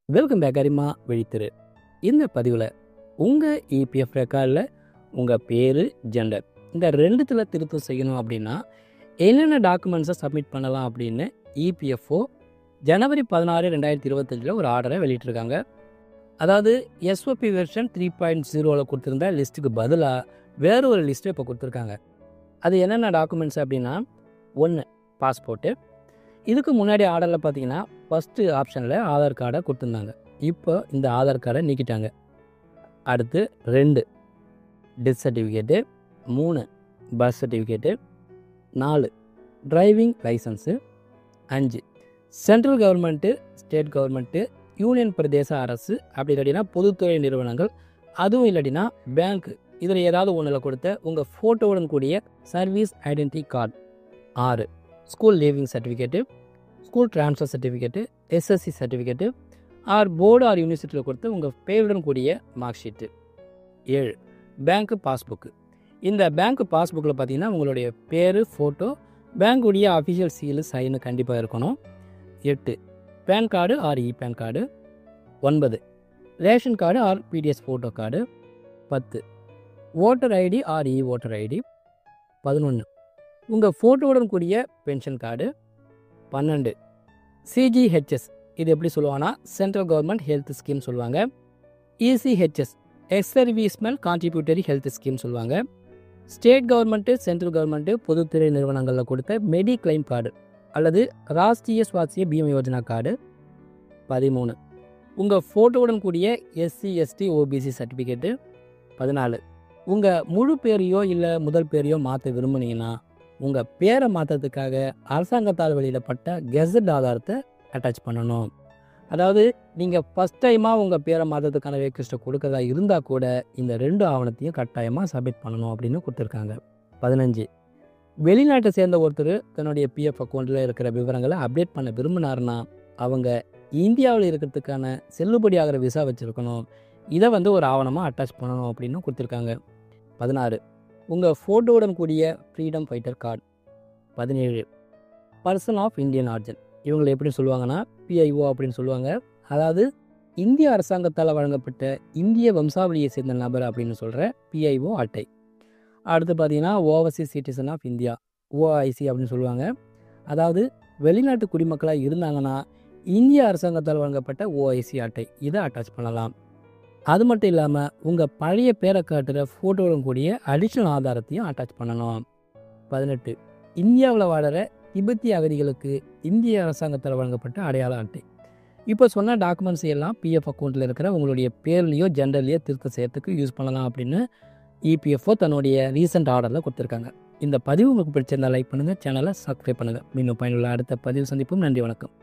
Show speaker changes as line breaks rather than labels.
Welcome back அரிமா விழித்திரு. இந்த பதிவில் உங்கள் இபிஎஃப் ரெக்கார்டில் உங்கள் பேர், ஜெண்டர் இந்த ரெண்டுத்தில் திருத்தம் செய்யணும் அப்படின்னா என்னென்ன டாக்குமெண்ட்ஸை சப்மிட் பண்ணலாம் அப்படின்னு இபிஎஃப்ஓ ஜனவரி 16, 2025 ஒரு ஆர்டரை வெளியிட்டிருக்காங்க. அதாவது எஸ்ஓபி வெர்ஷன் 3.0 கொடுத்துருந்த லிஸ்ட்டுக்கு பதிலாக வேறு ஒரு லிஸ்ட்டு இப்போ கொடுத்துருக்காங்க. அது என்னென்ன டாக்குமெண்ட்ஸ் அப்படின்னா, 1 பாஸ்போர்ட்டு. இதுக்கு முன்னாடி ஆர்டரில் பார்த்தீங்கன்னா ஃபஸ்ட்டு ஆப்ஷனில் ஆதார் கார்டை கொடுத்துருந்தாங்க. இப்போ இந்த ஆதார் கார்டை நீக்கிட்டாங்க. அடுத்து 2 death certificate, 3 birth certificate, 4 driving licence, 5 central government, state government, union பிரதேச அரசு, அப்படி இல்லாட்டினா பொதுத்துறை நிறுவனங்கள், அதுவும் இல்லாட்டினா பேங்க்கு, இதில் ஏதாவது ஒன்றில் கொடுத்த உங்கள் ஃபோட்டோவுடன் கூடிய service identity card, 6 school leaving certificate, school transfer certificate, SSC certificate, or board or யூனிவர்சிட்டியில் கொடுத்து உங்கள் பேருடன் கூடிய மார்க் ஷீட்டு, 7 பேங்க்கு பாஸ்புக்கு. இந்த பேங்க்கு பாஸ்புக்கில் பார்த்தீங்கன்னா உங்களுடைய பேர், ஃபோட்டோ, பேங்க்குடைய அஃபிஷியல் சீலு, சைனு கண்டிப்பாக இருக்கணும். 8 PAN card or E PAN card. 9 ration card or PDS photo card. 10 voter ID or E voter ID. 11 உங்கள் ஃபோட்டோவுடன் கூடிய பென்ஷன் கார்டு. 12 சிஜிஹெச்எஸ், இது எப்படி சொல்லுவாங்கன்னா சென்ட்ரல் கவர்மெண்ட் ஹெல்த் ஸ்கீம் சொல்லுவாங்க. ECHS X serviceman contributory health scheme சொல்லுவாங்க. State government, central government, பொதுத்துறை நிறுவனங்களில் கொடுத்த மெடி கிளைம் கார்டு அல்லது ராஷ்ட்ரிய ஸ்வாஸ்திய பீமா யோஜனா கார்டு. 13 உங்கள் ஃபோட்டோவுடன் கூடிய எஸ்சி எஸ்டி ஓபிசி சர்டிஃபிகேட்டு. 14 உங்கள் முழு பேரையோ இல்லை முதல் பேரையோ மாற்ற விரும்புனீங்கன்னா உங்கள் பேரை மாற்றத்துக்காக அரசாங்கத்தால் வெளியிடப்பட்ட கெசட் ஆதாரத்தை அட்டாச் பண்ணணும். அதாவது நீங்கள் ஃபஸ்ட் டைமாக உங்கள் பேரை மாற்றத்துக்கான ரெக்வெஸ்ட்டை கொடுக்கறதா இருந்தால் கூட இந்த 2 ஆவணத்தையும் கட்டாயமாக சப்மிட் பண்ணணும் அப்படின்னு கொடுத்துருக்காங்க. 15 வெளிநாட்டை சேர்ந்த ஒருத்தர் தன்னுடைய பிஎஃப் அக்கௌண்ட்டில் இருக்கிற விவரங்களை அப்டேட் பண்ண விரும்பினாருன்னா அவங்க இந்தியாவில் இருக்கிறதுக்கான செல்லுபடியாகிற விசா வச்சுருக்கணும். இதை ஒரு ஆவணமாக அட்டாச் பண்ணணும் அப்படின்னு கொடுத்துருக்காங்க. 16 உங்கள் ஃபோட்டோவுடன் கூடிய freedom fighter card. 17 person of Indian origin, இவங்களை எப்படி சொல்லுவாங்கன்னா பிஐஓ அப்படின்னு சொல்லுவாங்க. அதாவது இந்திய அரசாங்கத்தால் வழங்கப்பட்ட இந்திய வம்சாவளியை சேர்ந்த நபர் அப்படின்னு சொல்கிற பிஐஓ அட்டை. அடுத்து பார்த்தீங்கன்னா overseas citizen of India, OCI அப்படின்னு சொல்லுவாங்க. அதாவது வெளிநாட்டு குடிமக்களாக இருந்தாங்கன்னா இந்திய அரசாங்கத்தால் வழங்கப்பட்ட ஓஐசி அட்டை, இதை அட்டாச் பண்ணலாம். அது மட்டும் இல்லாமல் உங்கள் பழைய பேரை காட்டுற ஃபோட்டோவுடன் கூடிய அடிஷ்னல் ஆதாரத்தையும் அட்டாச் பண்ணணும். 18 இந்தியாவில் வாழற திபெத்திய அகதிகளுக்கு இந்திய அரசாங்கத்தால் வழங்கப்பட்ட அடையாள அட்டை. இப்போ சொன்ன டாக்குமெண்ட்ஸ் எல்லாம் பிஎஃப் அக்கௌண்ட்டில் இருக்கிற உங்களுடைய பேர்லேயோ ஜெண்டர்லேயோ திருத்தம் செய்யறதுக்கு யூஸ் பண்ணலாம் அப்படின்னு இபிஎஃப்ஓ தன்னுடைய ரீசெண்ட் ஆர்டரில் கொடுத்துருக்காங்க. இந்த பதிவு உங்களுக்கு பிடிச்சிருந்தால் லைக் பண்ணுங்கள், சேனலை சப்ஸ்கிரைப் பண்ணுங்கள். மீண்டும் பயனுள்ள அடுத்த பதிவு சந்திப்போம். நன்றி, வணக்கம்.